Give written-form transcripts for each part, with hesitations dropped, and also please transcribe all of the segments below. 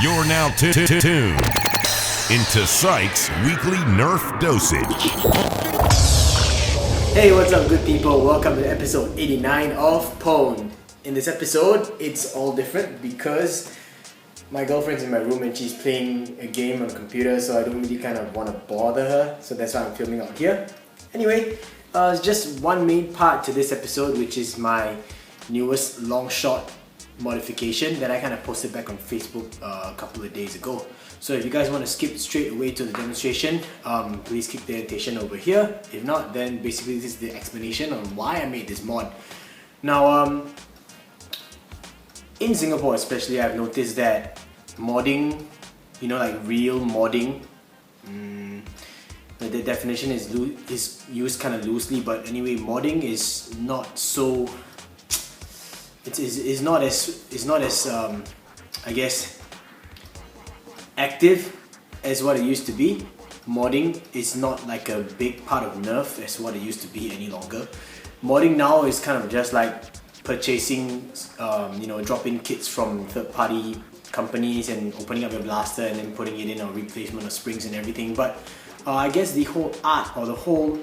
You're now tuned into pSyk's weekly Nerf dosage. Hey, what's up, good people? Welcome to episode 89 of pwned. In this episode, it's all different because my girlfriend's in my room and she's playing a game on the computer, so I don't really kind of want to bother her, so that's why I'm filming out here. Anyway, it's just one main part to this episode, which is my newest Longshot Modification that I kind of posted back on Facebook a couple of days ago. So if you guys want to skip straight away to the demonstration, please click the annotation over here. If not, then basically this is the explanation on why I made this mod. Now, in Singapore especially, I've noticed that modding, you know, like real modding, the definition is used kind of loosely, but anyway, modding is not so. It's not as I guess active as what it used to be. Modding is not like a big part of Nerf as what it used to be any longer. Modding now is kind of just like purchasing, drop-in kits from third-party companies and opening up your blaster and then putting it in a replacement of springs and everything. But I guess the whole art or the whole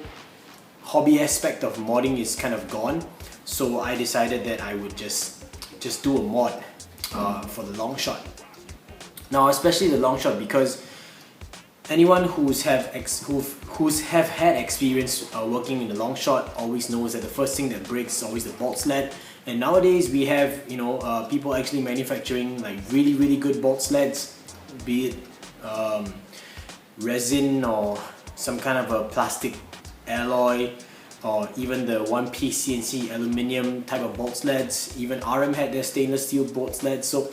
hobby aspect of modding is kind of gone. So I decided that I would just do a mod for the Longshot. Now, especially the Longshot, because anyone who's have had experience working in the Longshot always knows that the first thing that breaks is always the bolt sled. And nowadays we have people actually manufacturing like really good bolt sleds, be it resin or some kind of a plastic alloy, or even the one-piece CNC aluminium type of bolt sleds. Even RM had their stainless steel bolt sleds. So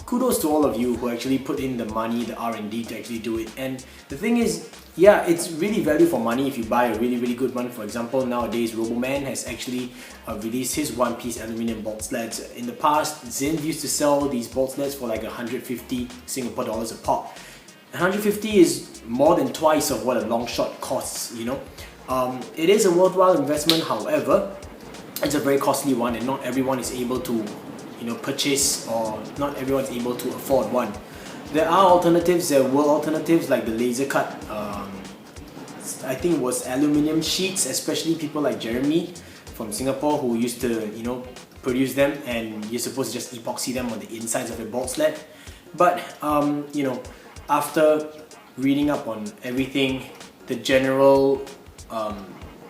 kudos to all of you who actually put in the money, the R&D to actually do it. And the thing is, yeah, it's really value for money if you buy a really good one. For example, nowadays Roboman has actually released his one-piece aluminium bolt sleds. In the past, Zin used to sell these bolt sleds for like 150 Singapore dollars a pop. 150 is more than twice of what a Longshot costs, you know. It is a worthwhile investment, however, it's a very costly one and not everyone is able to purchase, or not everyone is able to afford one. There are alternatives, there were alternatives like the laser cut, I think it was aluminium sheets, especially people like Jeremy from Singapore who used to produce them, and you're supposed to just epoxy them on the insides of your bolt sled. But after reading up on everything, the general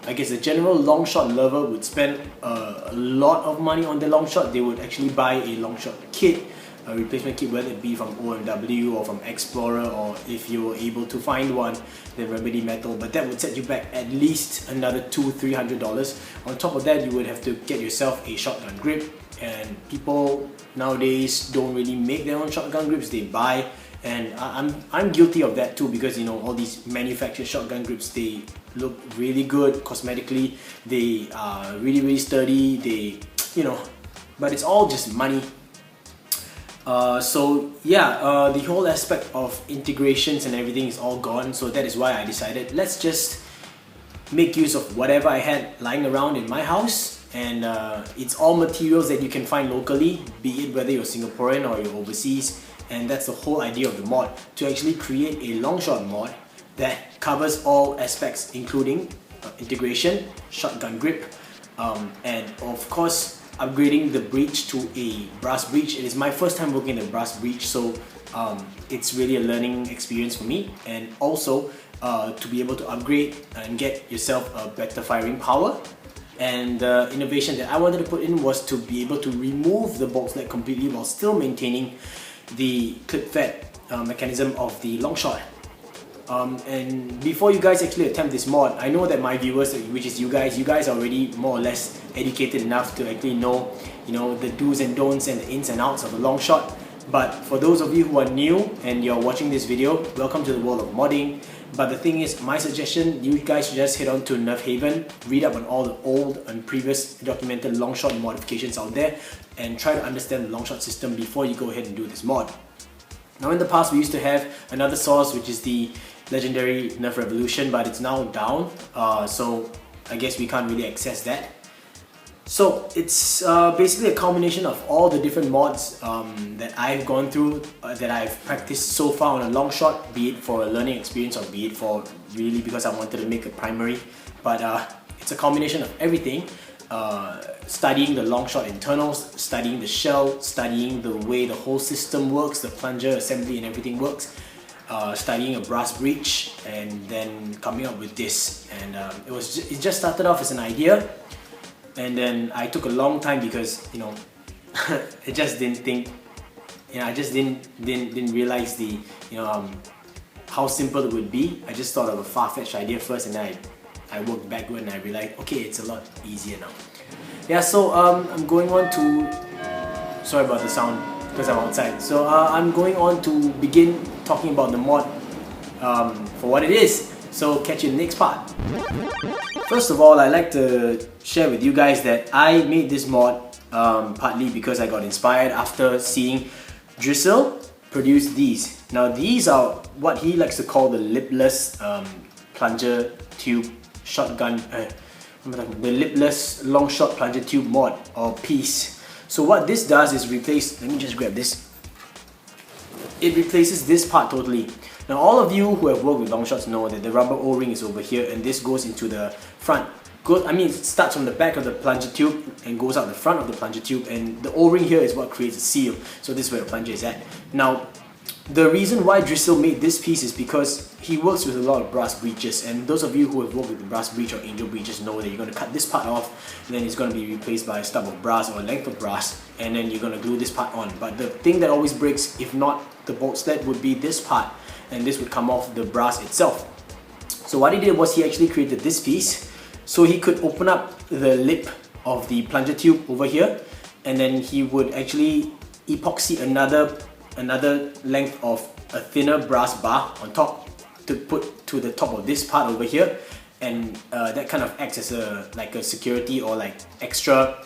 Longshot lover would spend a lot of money on the Longshot. They would actually buy a Longshot kit, a replacement kit, whether it be from OMW or from Explorer, or if you're able to find one, then Remedy Metal. But that would set you back at least another $200-300. On top of that, you would have to get yourself a shotgun grip, and people nowadays don't really make their own shotgun grips, they buy. And I'm guilty of that too, because all these manufactured shotgun grips, they look really good cosmetically, they are really sturdy, but it's all just money. The whole aspect of integrations and everything is all gone. So that is why I decided, let's just make use of whatever I had lying around in my house. And it's all materials that you can find locally, be it whether you're Singaporean or you're overseas. And that's the whole idea of the mod, to actually create a Longshot mod that covers all aspects, including integration, shotgun grip, and of course upgrading the breech to a brass breech. It is my first time working in a brass breech, so it's really a learning experience for me. And also to be able to upgrade and get yourself a better firing power. And the innovation that I wanted to put in was to be able to remove the bolt sled completely while still maintaining the clip-fed mechanism of the Longshot. And before you guys actually attempt this mod, I know that my viewers, which is you guys are already more or less educated enough to actually know, the do's and don'ts and the ins and outs of a Longshot. But for those of you who are new and you're watching this video, welcome to the world of modding. But the thing is, my suggestion, you guys should just head on to Nerf Haven, read up on all the old and previous documented Longshot modifications out there, and try to understand the Longshot system before you go ahead and do this mod. Now, in the past we used to have another source, which is the legendary Nerf Revolution, but it's now down, so I guess we can't really access that. So it's basically a combination of all the different mods that I've gone through, that I've practiced so far on a long shot, be it for a learning experience or be it for really because I wanted to make a primary. But it's a combination of everything. Studying the long shot internals, studying the shell, studying the way the whole system works, the plunger assembly and everything works, studying a brass breech, and then coming up with this. And it just started off as an idea. And then I took a long time because, you know, I just didn't think, you know, I just didn't realize the, you know, how simple it would be. I just thought of a far-fetched idea first, and then I worked backward and I realized, okay, it's a lot easier now. Yeah, so I'm going on to, sorry about the sound because I'm outside. So I'm going on to begin talking about the mod for what it is. So catch you in the next part. First of all, I'd like to share with you guys that I made this mod partly because I got inspired after seeing Drizzle produce these. Now these are what he likes to call the lipless plunger tube shotgun, the lipless long shot plunger tube mod, or piece. So what this does is replace, let me just grab this. It replaces this part totally. Now all of you who have worked with long shots know that the rubber O-ring is over here and this goes into the front. It starts from the back of the plunger tube and goes out the front of the plunger tube, and the O-ring here is what creates a seal. So this is where the plunger is at. Now the reason why Drizzle made this piece is because he works with a lot of brass breeches, and those of you who have worked with the brass breech or angel breeches know that you're going to cut this part off, and then it's going to be replaced by a stub of brass or a length of brass, and then you're going to glue this part on. But the thing that always breaks, if not the bolt sled, would be this part, and this would come off the brass itself. So what he did was he actually created this piece so he could open up the lip of the plunger tube over here, and then he would actually epoxy another length of a thinner brass bar on top to put to the top of this part over here, and that kind of acts as like a security or like extra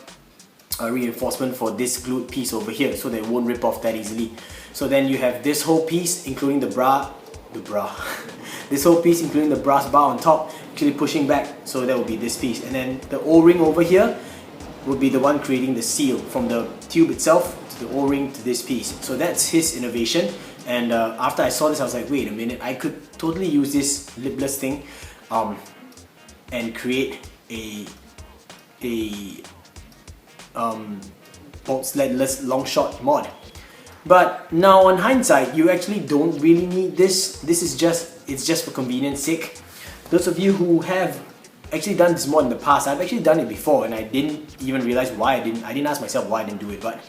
reinforcement for this glued piece over here, so that it won't rip off that easily. So then you have this whole piece including this whole piece including the brass bar on top actually pushing back, so that will be this piece, and then the O-ring over here would be the one creating the seal from the tube itself to the O-ring to this piece. So that's his innovation, and after I saw this I was like, wait a minute, I could totally use this lipless thing and create a Boltsled-less long shot mod. But now on hindsight, you actually don't really need this. It's just for convenience sake. Those of you who have actually done this mod in the past, I've actually done it before and I didn't even realize why I didn't ask myself why I didn't do it. But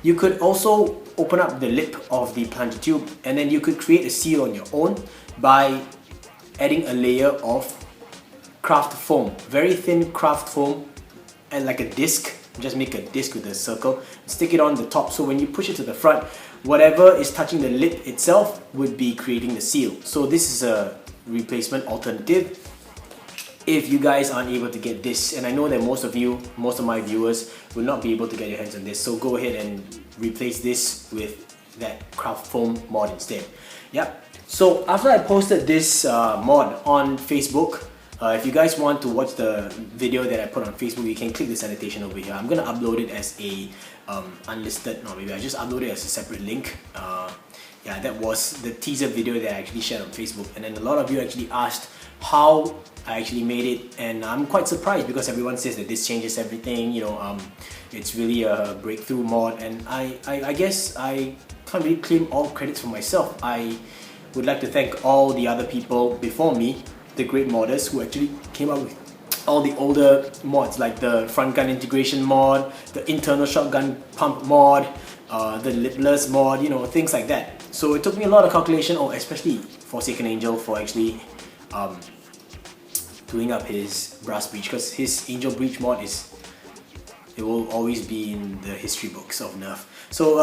you could also open up the lip of the plunger tube, and then you could create a seal on your own by adding a layer of craft foam, very thin craft foam, and like a disc. Just make a disc with a circle, stick it on the top, so when you push it to the front, whatever is touching the lip itself would be creating the seal. So this is a replacement alternative if you guys aren't able to get this, and I know that most of my viewers will not be able to get your hands on this, so go ahead and replace this with that craft foam mod instead. Yep. So after I posted this mod on Facebook, if you guys want to watch the video that I put on Facebook, you can click this annotation over here. I'm gonna upload it as a unlisted, no, maybe I just upload it as a separate link. Yeah, that was the teaser video that I actually shared on Facebook, and then a lot of you actually asked how I actually made it, and I'm quite surprised because everyone says that this changes everything, you know, it's really a breakthrough mod, and I guess I can't really claim all credits for myself. I would like to thank all the other people before me, the great modders who actually came up with all the older mods, like the front gun integration mod, the internal shotgun pump mod, the lipless mod, you know, things like that. So it took me a lot of calculation, especially Forsaken Angel for actually doing up his brass breech, because his angel breech mod it will always be in the history books of Nerf. So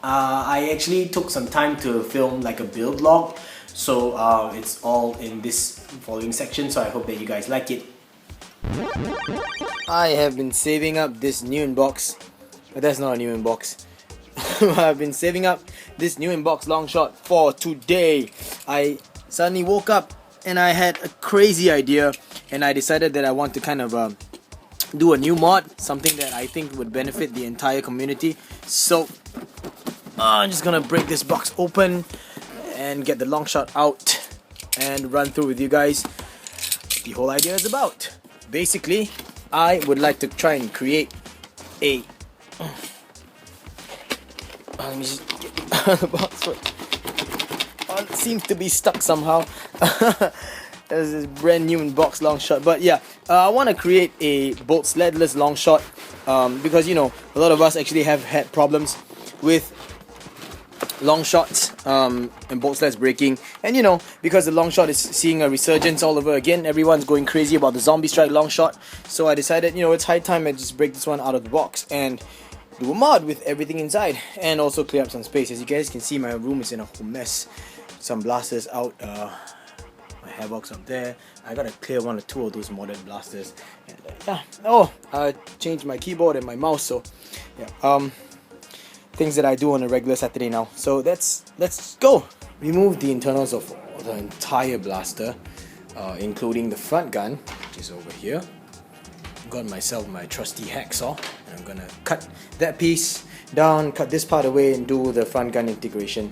I actually took some time to film like a build log. So it's all in this following section, so I hope that you guys like it. I have been saving up this new inbox, but that's not a new inbox. I've been saving up this new inbox long shot for today. I suddenly woke up and I had a crazy idea, and I decided that I want to kind of do a new mod, something that I think would benefit the entire community. So I'm just gonna break this box open and get the Longshot out and run through with you guys what the whole idea is about. Basically, I would like to try and create a let me just get the box. Oh, it seems to be stuck somehow. There's this brand new in box Longshot, but yeah, I want to create a Boltsled-less Longshot because you know a lot of us actually have had problems with Longshots and Boltsled breaking, and you know because the Longshot is seeing a resurgence all over again, everyone's going crazy about the Zombie Strike Longshot. So I decided, you know, it's high time I just break this one out of the box and do a mod with everything inside, and also clear up some space. As you guys can see, my room is in a whole mess. Some blasters out, my hairbox up there. I gotta clear one or two of those modern blasters. And, yeah. I changed my keyboard and my mouse. So yeah, things that I do on a regular Saturday now. So let's go. Remove the internals of the entire blaster, including the front gun, which is over here. Got myself my trusty hacksaw, and I'm gonna cut that piece down, cut this part away, and do the front gun integration.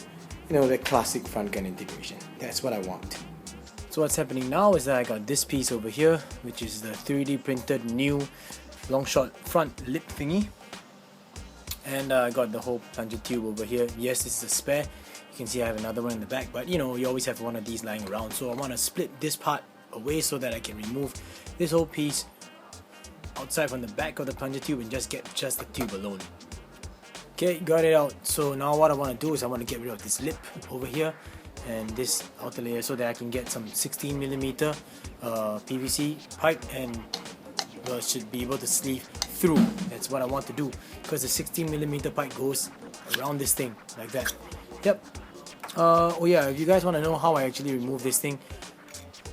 You know, the classic front gun integration. That's what I want. So what's happening now is that I got this piece over here, which is the 3D printed new Longshot front lip thingy, and I got the whole plunger tube over here. Yes, this is a spare. You can see I have another one in the back, but you know, you always have one of these lying around. So I want to split this part away so that I can remove this whole piece outside from the back of the plunger tube and just get just the tube alone. Okay, got it out. So now what I want to do is I want to get rid of this lip over here and this outer layer so that I can get some 16mm PVC pipe, and should be able to sleeve through. That's what I want to do, because the 16mm pipe goes around this thing like that. Yep. Oh yeah, if you guys want to know how I actually remove this thing,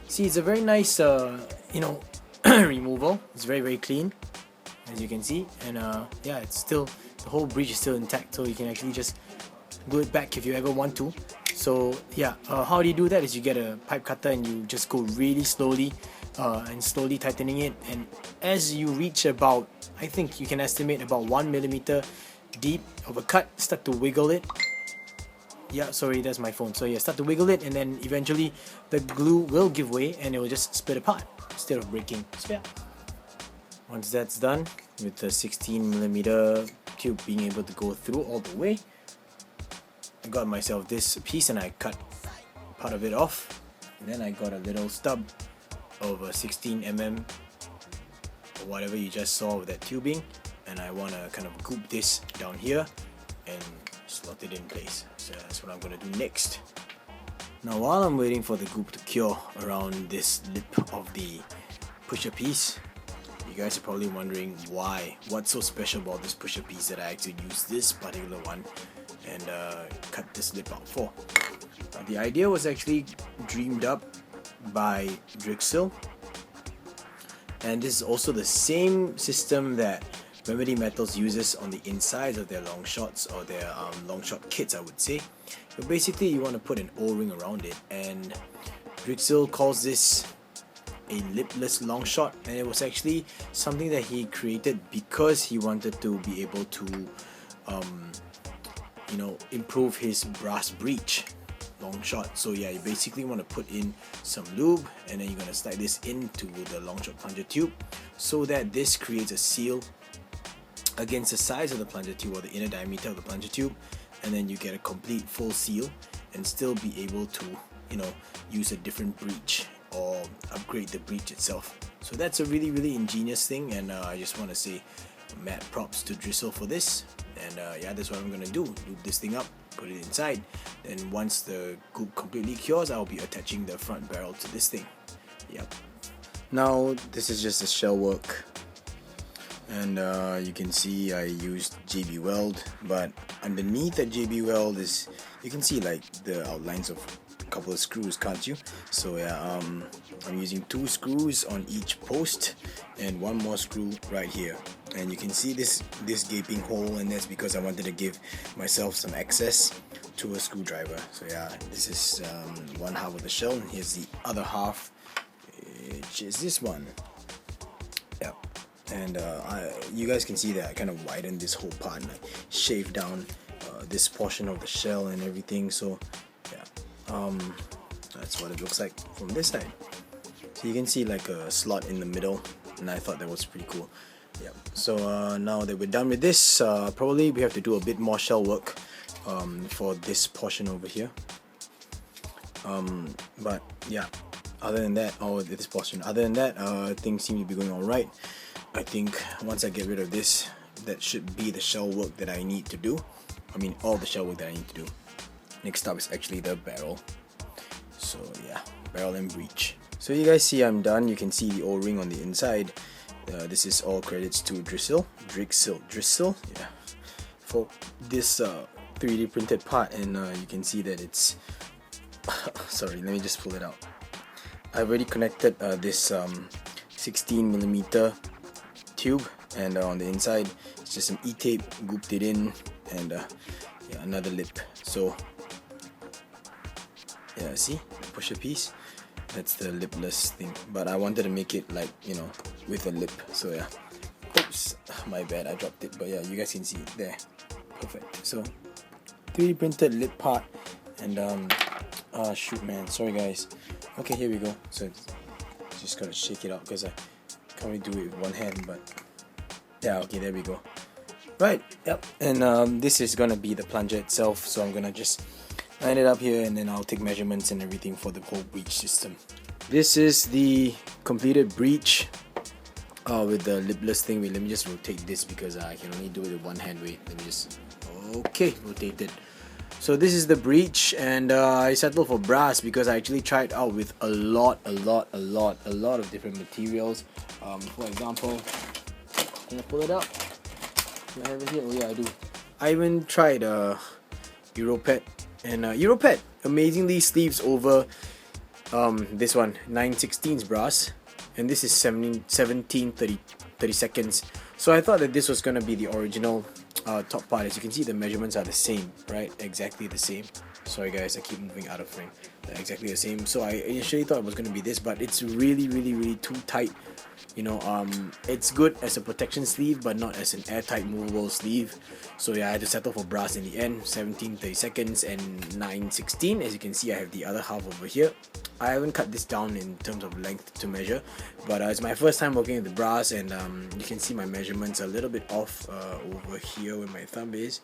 see, it's a very nice you know, removal. It's very clean, as you can see, and yeah, it's still, the whole breech is still intact, so you can actually just glue it back if you ever want to. So yeah, how do you do that is you get a pipe cutter and you just go really slowly and slowly tightening it, and as you reach about, I think you can estimate about 1mm deep of a cut, start to wiggle it. Yeah, sorry, that's my phone. So yeah, start to wiggle it, and then eventually the glue will give way and it will just split apart instead of breaking. So yeah, once that's done, with the 16mm tube being able to go through all the way, I got myself this piece and I cut part of it off, and then I got a little stub of a 16mm or whatever you just saw with that tubing, and I want to kind of goop this down here and slot it in place. So that's what I'm going to do next. Now while I'm waiting for the goop to cure around this lip of the pusher piece, you guys are probably wondering what's so special about this pusher piece that I actually use this particular one and cut this lip out for. Now, the idea was actually dreamed up by Drixel, and this is also the same system that Remedy Metals uses on the insides of their Longshots, or their Longshot kits, I would say. But basically you want to put an O-ring around it, and Drixel calls this a lipless Longshot, and it was actually something that he created because he wanted to be able to you know, improve his brass breech Longshot. So yeah, you basically want to put in some lube, and then you're going to slide this into the Longshot plunger tube so that this creates a seal against the size of the plunger tube, or the inner diameter of the plunger tube, and then you get a complete full seal and still be able to, you know, use a different breech or upgrade the breech itself. So that's a really ingenious thing, and I just want to say mad props to Drixel for this. And yeah, that's what I'm gonna do. Lube this thing up, put it inside. Then once the goop completely cures, I'll be attaching the front barrel to this thing. Yep. Now this is just a shell work, and you can see I used JB Weld, but underneath that JB Weld is, you can see like the outlines of a couple of screws, can't you? So yeah, I'm using 2 screws on each post and 1 more screw right here, and you can see this gaping hole, and that's because I wanted to give myself some access to a screwdriver. So yeah, this is one half of the shell, and here's the other half, which is this one. Yeah, and you guys can see that I kind of widened this whole part and I shaved down this portion of the shell and everything. So yeah, that's what it looks like from this side. So you can see like a slot in the middle, and I thought that was pretty cool. Yeah. So now that we're done with this, probably we have to do a bit more shell work for this portion over here. But yeah, other than that, this portion. Other than that, things seem to be going all right. I think once I get rid of this, that should be the shell work that I need to do. I mean, all the shell work that I need to do. Next up is actually the barrel. So yeah, barrel and breech. So you guys see I'm done. You can see the O-ring on the inside. This is all credits to Drizzle, yeah, for this 3D printed part, and you can see that it's sorry, let me just pull it out. I've already connected this 16mm tube, and on the inside it's just some E-tape, gooped it in, and yeah, another lip. So yeah, see, pusher piece, that's the lipless thing, but I wanted to make it like, you know, with a lip. So yeah, oops, my bad, I dropped it, but yeah, you guys can see it there. Perfect. So 3D printed lip part, and shoot man, sorry guys. Okay, here we go. So just gotta shake it out because I can't really do it with one hand, but yeah, okay, there we go. Right, yep, and this is gonna be the plunger itself, so I'm gonna just line it up here, and then I'll take measurements and everything for the whole breech system. This is the completed breech with the lipless thing. Wait, let me just rotate this because I can only do it with one hand. Wait, let me just, okay, rotate it. So this is the breech, and I settled for brass because I actually tried out with a lot of different materials. For example, can I pull it out? Do I have it here? Oh yeah, I do. I even tried Europet, and Europet amazingly sleeves over this one 9/16 brass, and this is 17/30 seconds. So I thought that this was gonna be the original top part. As you can see, the measurements are the same, right? Exactly the same. Sorry guys, I keep moving out of frame. They're exactly the same. So I initially thought it was gonna be this, but it's really too tight. You know, it's good as a protection sleeve, but not as an airtight movable sleeve. So yeah, I had to settle for brass in the end. 17/30 seconds and 9/16. As you can see, I have the other half over here. I haven't cut this down in terms of length to measure, but it's my first time working with the brass, and you can see my measurements a little bit off over here where my thumb is.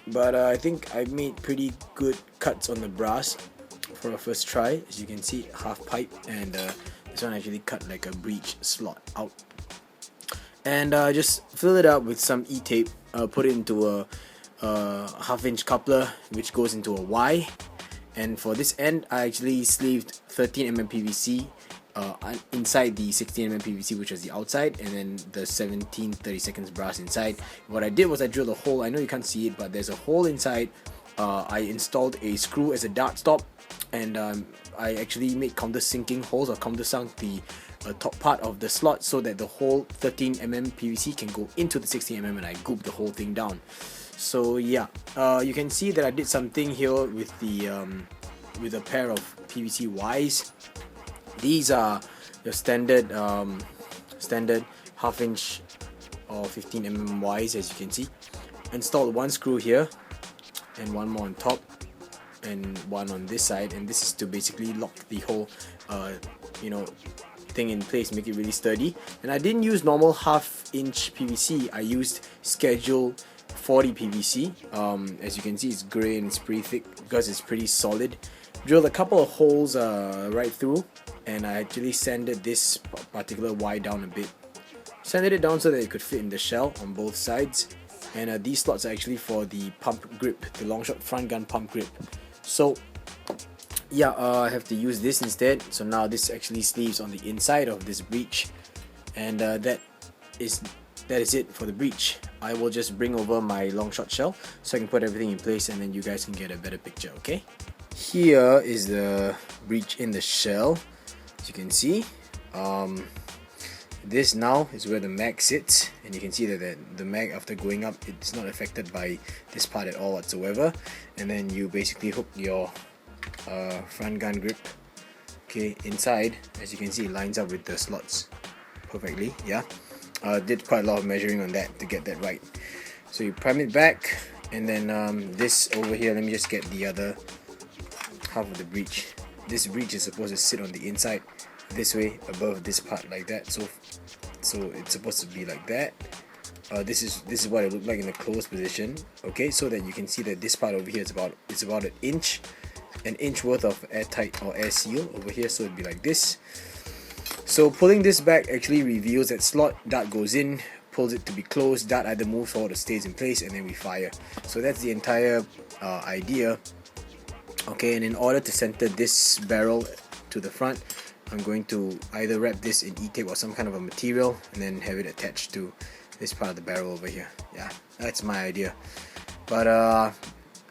But I think I made pretty good cuts on the brass for a first try. As you can see, half pipe, and this one actually cut like a breech slot out. And just fill it up with some E-tape, put it into a 1/2-inch coupler, which goes into a Y. And for this end, I actually sleeved 13mm PVC inside the 16mm PVC, which was the outside, and then the 17/30 seconds brass inside. What I did was I drilled a hole. I know you can't see it, but there's a hole inside. I installed a screw as a dart stop, and I actually made countersinking holes, or countersunk the top part of the slot so that the whole 13mm PVC can go into the 16mm, and I gooped the whole thing down. So yeah, you can see that I did something here with the with a pair of PVC Ys. These are your standard 1/2-inch or 15mm Ys, as you can see. Installed one screw here and one more on top and one on this side, and this is to basically lock the whole you know, thing in place, make it really sturdy. And I didn't use normal 1/2-inch PVC, I used Schedule 40 PVC. As you can see, it's grey and it's pretty thick because it's pretty solid. Drilled a couple of holes right through, and I actually sanded this particular Y down a bit. Sanded it down so that it could fit in the shell on both sides. And these slots are actually for the pump grip, the Longshot front gun pump grip. So yeah, I have to use this instead. So now this actually sleeves on the inside of this breech, and that is it for the breech. I will just bring over my Longshot shell so I can put everything in place, and then you guys can get a better picture, okay? Here is the breech in the shell. As you can see, this now is where the mag sits, and you can see that the mag, after going up, it's not affected by this part at all whatsoever. And then you basically hook your front gun grip, okay, inside. As you can see, it lines up with the slots perfectly, yeah. Did quite a lot of measuring on that to get that right. So you prime it back, and then this over here, let me just get the other half of the breech. This breech is supposed to sit on the inside this way above this part like that, so it's supposed to be like that. This is what it looked like in a closed position, okay, so that you can see that this part over here is about an inch worth of airtight or air seal over here, so it'd be like this. So pulling this back actually reveals that slot, dart goes in, pulls it to be closed, dart either moves forward or stays in place, and then we fire. So that's the entire idea. Okay, and in order to center this barrel to the front, I'm going to either wrap this in E-tape or some kind of a material and then have it attached to this part of the barrel over here. Yeah, that's my idea. But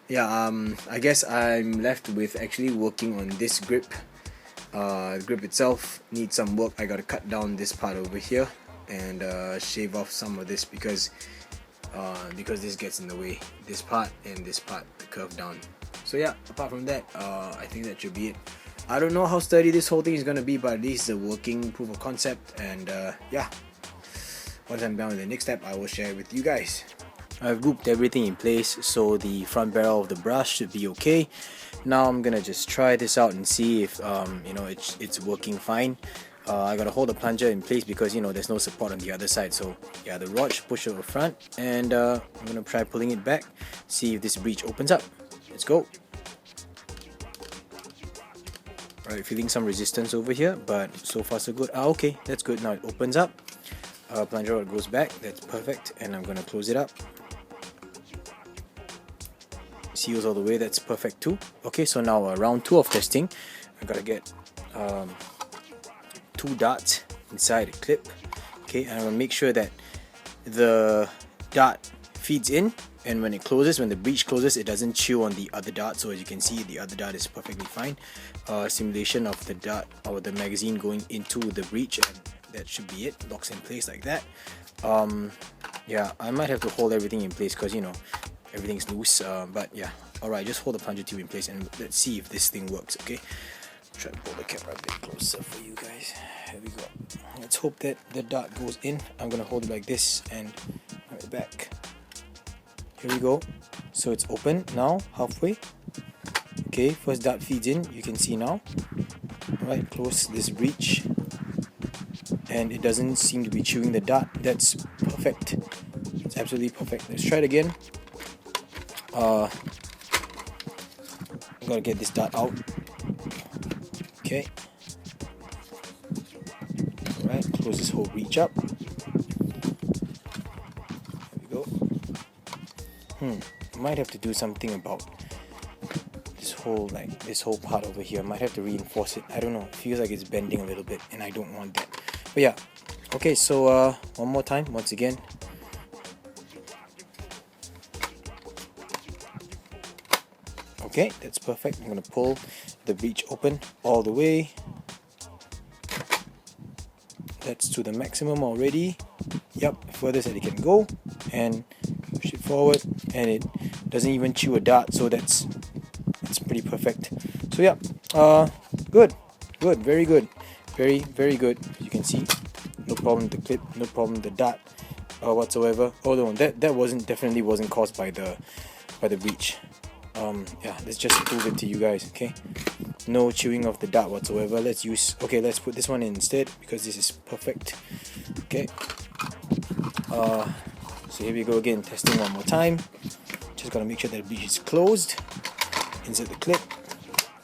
yeah, I guess I'm left with actually working on this grip. The grip itself needs some work. I gotta cut down this part over here and shave off some of this because this gets in the way. This part and this part, the curve down. So yeah, apart from that, I think that should be it. I don't know how sturdy this whole thing is gonna be, but at least it's a working proof of concept. And yeah, once I'm done with the next step, I will share it with you guys. I've grouped everything in place, so the front barrel of the brush should be okay. Now I'm gonna just try this out and see if you know, it's working fine. I gotta hold the plunger in place because, you know, there's no support on the other side. So yeah, the rod should push over front, and I'm gonna try pulling it back, see if this breech opens up. Let's go. Alright, feeling some resistance over here, but so far so good. Okay, that's good. Now it opens up. Plunger rod goes back. That's perfect, and I'm gonna close it up. Seals all the way. That's perfect too. Okay, so now round 2 of testing. I gotta get 2 darts inside the clip. Okay, and I'm gonna make sure that the dart feeds in, and when it closes, when the breech closes, it doesn't chew on the other dart. So as you can see, the other dart is perfectly fine. Simulation of the dart or the magazine going into the breech, and that should be it. Locks in place like that. Yeah, I might have to hold everything in place because, you know, everything's loose. But yeah, alright, just hold the plunger tube in place and let's see if this thing works. Okay, try to pull the camera a bit closer for you guys. Here we go. Let's hope that the dart goes in. I'm gonna hold it like this and bring it back. Here we go. So it's open now, halfway. Okay, first dart feeds in, you can see now. Alright, close this breech, and it doesn't seem to be chewing the dart. That's perfect. It's absolutely perfect. Let's try it again. I'm gonna get this dart out. Okay. Alright, close this whole breech up. There we go. Might have to do something about this whole part over here. Might have to reinforce it. I don't know. It feels like it's bending a little bit, and I don't want that. But yeah. Okay, so one more time, once again. Okay, that's perfect. I'm gonna pull the breech open all the way. That's to the maximum already. Yep, furthest that it can go, and push it forward, and it doesn't even chew a dart, so that's pretty perfect. So yeah, good, very good, very good. You can see, no problem with the clip, no problem with the dart whatsoever. Although that definitely wasn't caused by the breech. Yeah, let's just prove it to you guys. Okay, no chewing of the dart whatsoever. Let's put this one in instead because this is perfect. Okay, so here we go again, testing one more time. Just gotta make sure that the breech is closed. Insert the clip.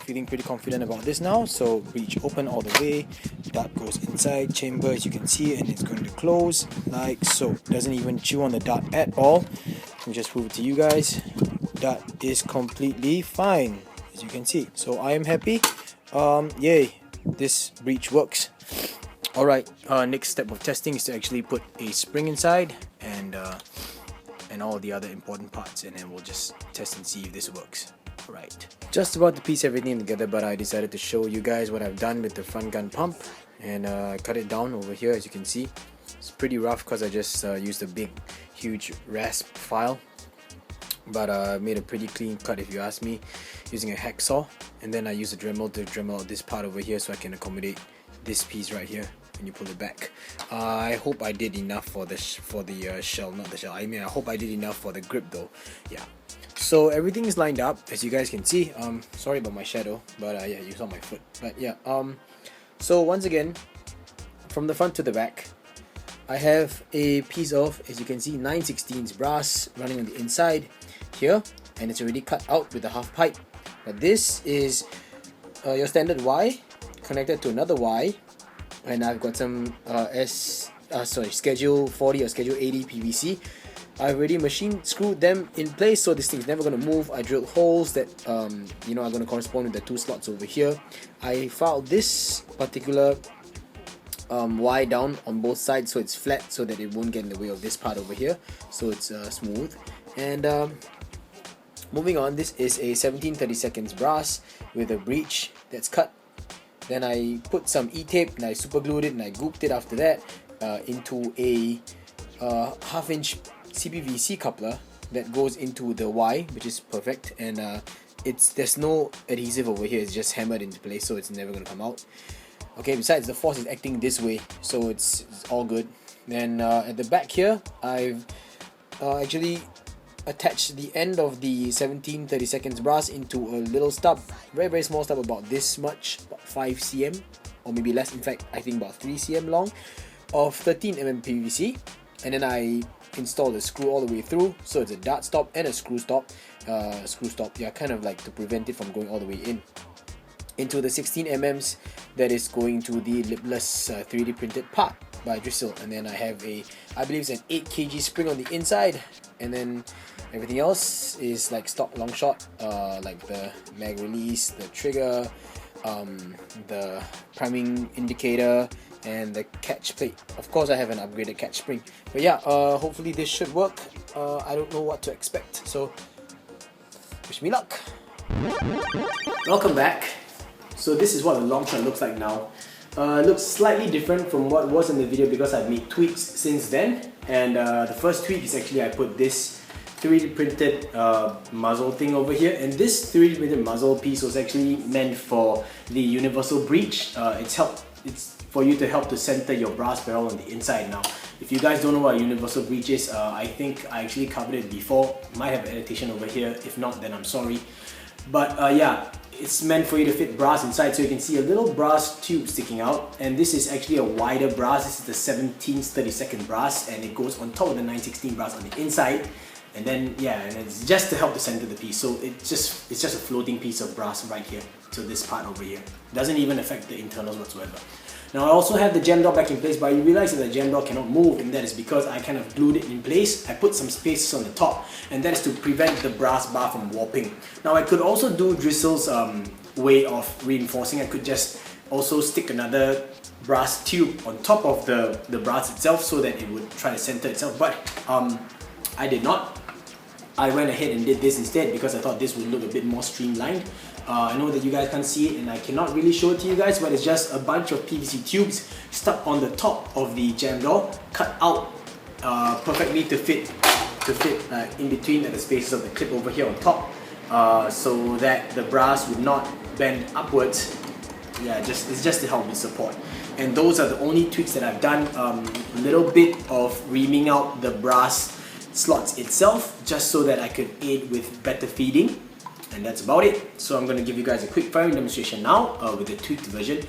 Feeling pretty confident about this now. So breech open all the way, dart goes inside chamber as you can see, and it's going to close like so. Doesn't even chew on the dart at all. Let me just prove it to you guys. Dart is completely fine as you can see. So I am happy. Yay, this breech works. Alright, next step of testing is to actually put a spring inside and all the other important parts, and then we'll just test and see if this works. Alright, just about to piece everything together, but I decided to show you guys what I've done with the front gun pump, and I cut it down over here as you can see. It's pretty rough because I just used a big huge rasp file, but I made a pretty clean cut if you ask me, using a hacksaw. And then I used a Dremel to Dremel out this part over here so I can accommodate this piece right here. and you pull it back. I hope I did enough for the shell, not the shell. I mean, I hope I did enough for the grip though. Yeah. So everything is lined up, as you guys can see. Sorry about my shadow, but yeah, you saw my foot. But yeah. So once again, from the front to the back, I have a piece of, as you can see, 9/16 brass running on the inside here, and it's already cut out with a half pipe. But this is your standard Y connected to another Y, and I've got some schedule 40 or schedule 80 PVC. I've already machine screwed them in place, so this thing's never going to move. I drilled holes that are going to correspond with the 2 slots over here. I filed this particular Y down on both sides so it's flat, so that it won't get in the way of this part over here, so it's smooth. And moving on, this is a 17/32 brass with a breech that's cut. Then I put some E-tape and I super glued it and I gooped it after that into a 1/2" CPVC coupler that goes into the Y, which is perfect. And there's no adhesive over here, it's just hammered into place, so it's never gonna come out. Okay, besides, the force is acting this way, so it's all good. Then at the back here, I've actually attached the end of the 17/32 brass into a little stub, very small stub, about this much, about 5 cm or maybe less. In fact, I think about 3 cm long, of 13 mm PVC. And then I installed the screw all the way through, so it's a dart stop and a screw stop. Yeah, kind of like to prevent it from going all the way into the 16 mm that is going to the lipless 3D printed part by Drizzle. And then I have I believe it's an 8 kg spring on the inside, and then everything else is like stock Longshot, like the mag release, the trigger, the priming indicator, and the catch plate. Of course, I have an upgraded catch spring. But yeah, hopefully this should work. I don't know what to expect, so wish me luck. Welcome back. So this is what the Longshot looks like now. It looks slightly different from what was in the video because I've made tweaks since then. And the first tweak is actually I put this 3D printed muzzle thing over here, and this 3D printed muzzle piece was actually meant for the universal breech. It's for you to help to center your brass barrel on the inside. Now, if you guys don't know what a universal breech is, I think I actually covered it before. Might have an annotation over here. If not, then I'm sorry. But yeah, it's meant for you to fit brass inside, so you can see a little brass tube sticking out, and this is actually a wider brass. This is the 17/32 brass, and it goes on top of the 9/16 brass on the inside. And then yeah, and it's just to help to center the piece, so it's just a floating piece of brass right here to this part over here. It doesn't even affect the internals whatsoever. Now I also have the jam door back in place, but you realize that the jam door cannot move, and that is because I kind of glued it in place. I put some spaces on the top, and that is to prevent the brass bar from warping. Now I could also do Drizzle's way of reinforcing. I could just also stick another brass tube on top of the brass itself so that it would try to center itself, but I did not. I went ahead and did this instead because I thought this would look a bit more streamlined. I know that you guys can't see it and I cannot really show it to you guys, but it's just a bunch of PVC tubes stuck on the top of the jam door, cut out perfectly to fit in between the spaces of the clip over here on top, so that the brass would not bend upwards. Yeah, it's just to help with support. And those are the only tweaks that I've done. A little bit of reaming out the brass slots itself, just so that I could aid with better feeding, and that's about it. So I'm going to give you guys a quick firing demonstration now with the tweaked version.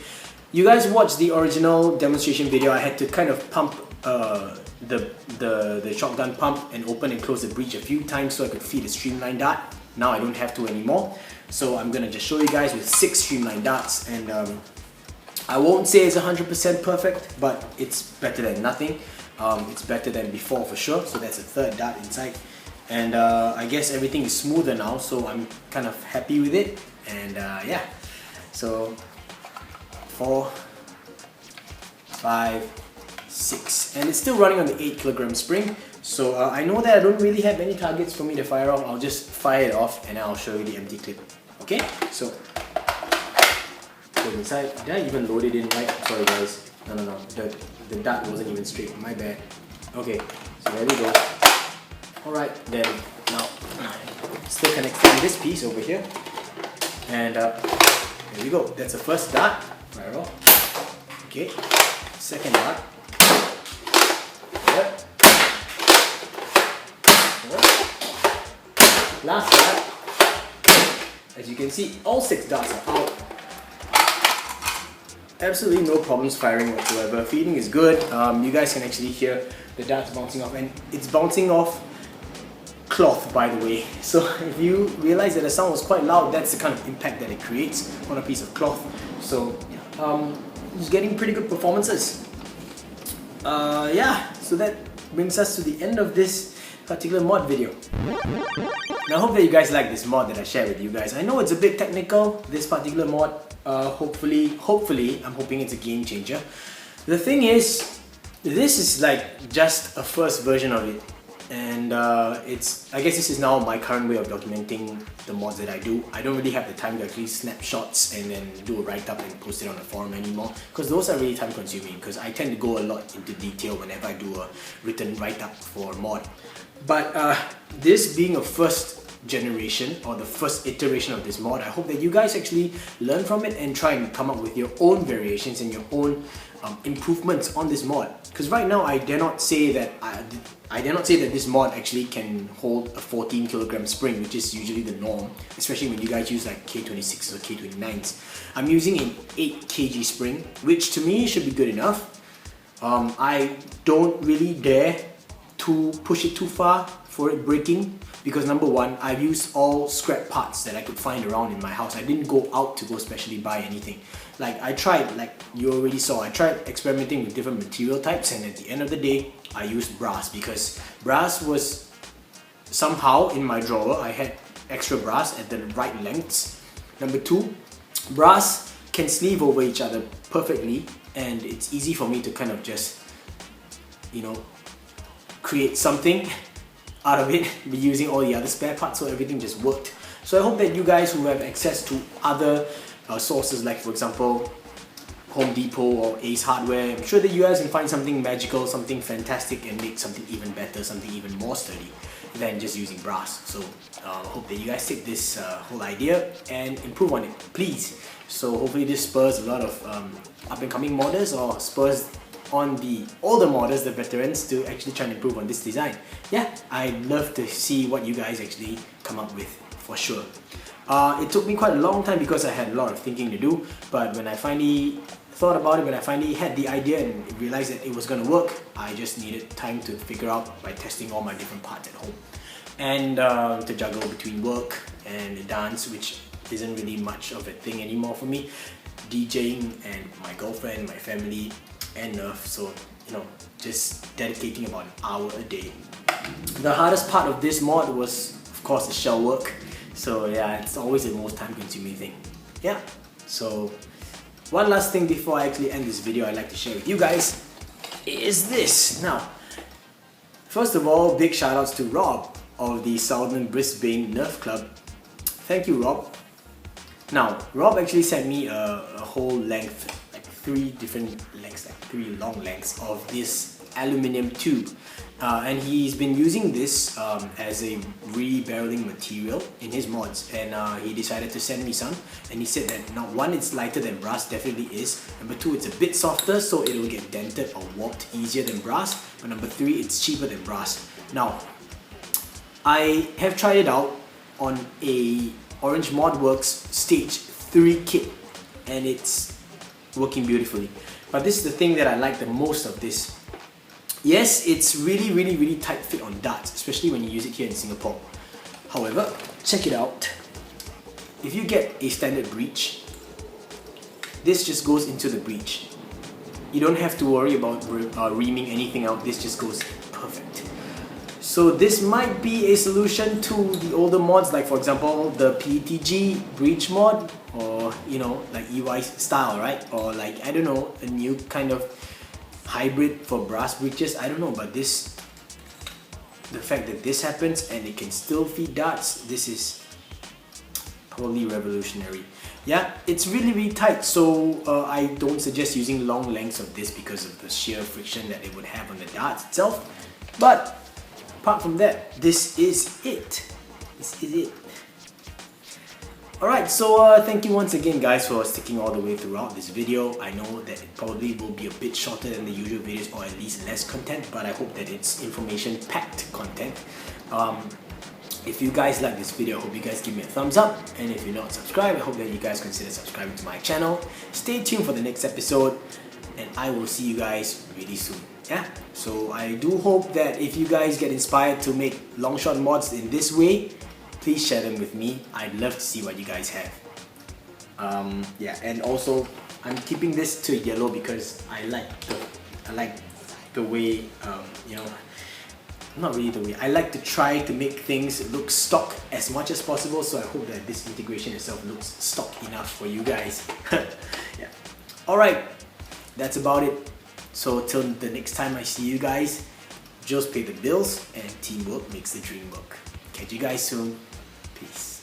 You guys watched the original demonstration video. I had to kind of pump the shotgun pump and open and close the breech a few times so I could feed a streamline dart. Now I don't have to anymore, so I'm going to just show you guys with 6 streamline darts, and I won't say it's 100% perfect, but it's better than nothing. It's better than before for sure, so that's a third dart inside. And I guess everything is smoother now, so I'm kind of happy with it. And yeah, so 4, 5, 6, and it's still running on the 8 kg spring. So I know that I don't really have any targets for me to fire off. I'll just fire it off and I'll show you the empty clip. Okay, so go inside. Did I even load it in right? Sorry guys. No. The dart wasn't even straight. My bad. Okay, so there we go. Alright, then now still connecting this piece over here. And there we go. That's the first dart. Fire off. Okay. second dart. Yep. Yep. Last dart. As you can see, all 6 darts are out. Absolutely no problems firing whatsoever. Feeding is good. You guys can actually hear the darts bouncing off, and it's bouncing off cloth, by the way. So if you realize that the sound was quite loud, that's the kind of impact that it creates on a piece of cloth. So it's getting pretty good performances. Yeah, so that brings us to the end of this particular mod video. Now I hope that you guys like this mod that I shared with you guys. I know it's a bit technical, this particular mod. Hopefully, I'm hoping it's a game changer. The thing is, this is like just a first version of it. And I guess this is now my current way of documenting the mods that I do. I don't really have the time to actually snap shots and then do a write-up and post it on the forum anymore, because those are really time consuming, because I tend to go a lot into detail whenever I do a written write-up for a mod. But this being a first generation or the first iteration of this mod, I hope that you guys actually learn from it and try and come up with your own variations and your own improvements on this mod. Because right now I dare not say that this mod actually can hold a 14 kilogram spring, which is usually the norm, especially when you guys use like K26s or K29s. I'm using an 8 kg spring, which to me should be good enough. I don't really dare to push it too far for it breaking, because number one, I've used all scrap parts that I could find around in my house. I didn't go out to go specially buy anything. Like I tried, like you already saw, I tried experimenting with different material types, and at the end of the day, I used brass, because brass was somehow in my drawer. I had extra brass at the right lengths. Number two, brass can sleeve over each other perfectly, and it's easy for me to kind of just, you know, create something out of it by using all the other spare parts, so everything just worked. So I hope that you guys who have access to other sources, like for example Home Depot or Ace Hardware, I'm sure that you guys can find something magical, something fantastic, and make something even better, something even more sturdy than just using brass. So I hope that you guys take this whole idea and improve on it, please. So hopefully this spurs a lot of up and coming modders, or spurs on the older modders, the veterans, to actually try and improve on this design. Yeah, I'd love to see what you guys actually come up with, for sure. It took me quite a long time because I had a lot of thinking to do, but when I finally thought about it, when I finally had the idea and realized that it was going to work, I just needed time to figure out by testing all my different parts at home, and to juggle between work and dance, which isn't really much of a thing anymore for me, DJing and my girlfriend, my family, and Nerf. So, you know, just dedicating about an hour a day. The hardest part of this mod was, of course, the shell work. So yeah, it's always the most time consuming thing. Yeah, so one last thing before I actually end this video I'd like to share with you guys is this. Now, first of all, big shout outs to Rob of the Southern Brisbane Nerf Club. Thank you, Rob. Now, Rob actually sent me a whole length, like 3 different lengths, like 3 long lengths of this aluminium tube. And he's been using this as a rebarreling material in his mods, and he decided to send me some, and he said that now, 1, it's lighter than brass, definitely is. Number 2, it's a bit softer, so it will get dented or warped easier than brass. But number 3, it's cheaper than brass. Now, I have tried it out on a Orange ModWorks Stage 3 kit, and it's working beautifully. But this is the thing that I like the most of this. Yes, it's really tight fit on darts, especially when you use it here in Singapore. However, check it out. If you get a standard breech, this just goes into the breech. You don't have to worry about reaming anything out. This just goes perfect. So this might be a solution to the older mods, like for example the PETG breech mod, or you know, like EY style, right? Or like, I don't know, a new kind of hybrid for brass breeches, I don't know, but this, the fact that this happens and it can still feed darts, this is probably revolutionary. Yeah, it's really tight, so I don't suggest using long lengths of this because of the sheer friction that it would have on the darts itself. But apart from that, this is it. This is it. Alright, so thank you once again guys for sticking all the way throughout this video. I know that it probably will be a bit shorter than the usual videos, or at least less content, but I hope that it's information-packed content. If you guys like this video, I hope you guys give me a thumbs up, and if you're not subscribed, I hope that you guys consider subscribing to my channel. Stay tuned for the next episode, and I will see you guys really soon. Yeah, so I do hope that if you guys get inspired to make Longshot mods in this way, please share them with me. I'd love to see what you guys have. Yeah, and also I'm keeping this to yellow because I like the way you know, not really the way, I like to try to make things look stock as much as possible, so I hope that this integration itself looks stock enough for you guys. Yeah. Alright, that's about it. So till the next time I see you guys, just pay the bills and teamwork makes the dream work. Catch you guys soon. Peace.